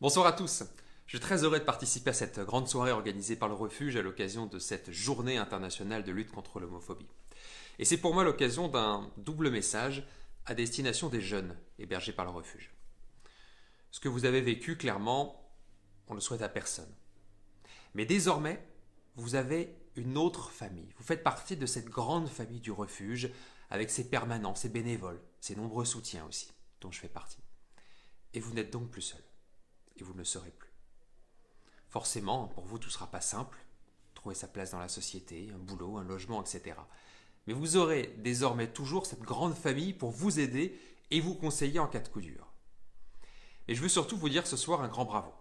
Bonsoir à tous. Je suis très heureux de participer à cette grande soirée organisée par le Refuge à l'occasion de cette journée internationale de lutte contre l'homophobie. Et c'est pour moi l'occasion d'un double message à destination des jeunes hébergés par le Refuge. Ce que vous avez vécu, clairement, on ne le souhaite à personne. Mais désormais, vous avez une autre famille. Vous faites partie de cette grande famille du Refuge avec ses permanents, ses bénévoles, ses nombreux soutiens aussi, dont je fais partie. Et vous n'êtes donc plus seul. Et vous ne le serez plus. Forcément, pour vous, tout ne sera pas simple. Trouver sa place dans la société, un boulot, un logement, etc. Mais vous aurez désormais toujours cette grande famille pour vous aider et vous conseiller en cas de coup dur. Et je veux surtout vous dire ce soir un grand bravo.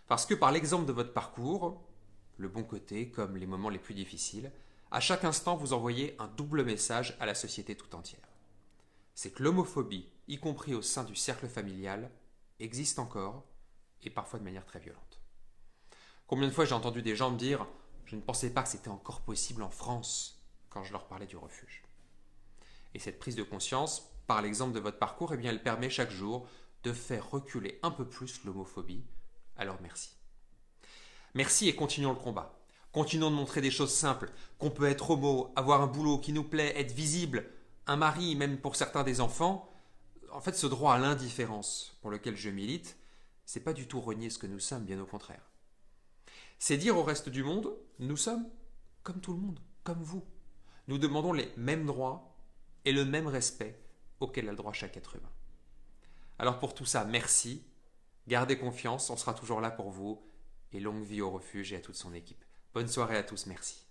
Parce que par l'exemple de votre parcours, le bon côté comme les moments les plus difficiles, à chaque instant vous envoyez un double message à la société tout entière. C'est que l'homophobie, y compris au sein du cercle familial, existe encore et parfois de manière très violente. Combien de fois j'ai entendu des gens me dire « Je ne pensais pas que c'était encore possible en France » quand je leur parlais du refuge. Et cette prise de conscience, par l'exemple de votre parcours, eh bien, elle permet chaque jour de faire reculer un peu plus l'homophobie. Alors merci. Merci et continuons le combat. Continuons de montrer des choses simples, qu'on peut être homo, avoir un boulot qui nous plaît, être visible, un mari, même pour certains des enfants. En fait, ce droit à l'indifférence pour lequel je milite, c'est pas du tout renier ce que nous sommes, bien au contraire. C'est dire au reste du monde, nous sommes comme tout le monde, comme vous. Nous demandons les mêmes droits et le même respect auquel a le droit chaque être humain. Alors pour tout ça, merci, gardez confiance, on sera toujours là pour vous, et longue vie au refuge et à toute son équipe. Bonne soirée à tous, merci.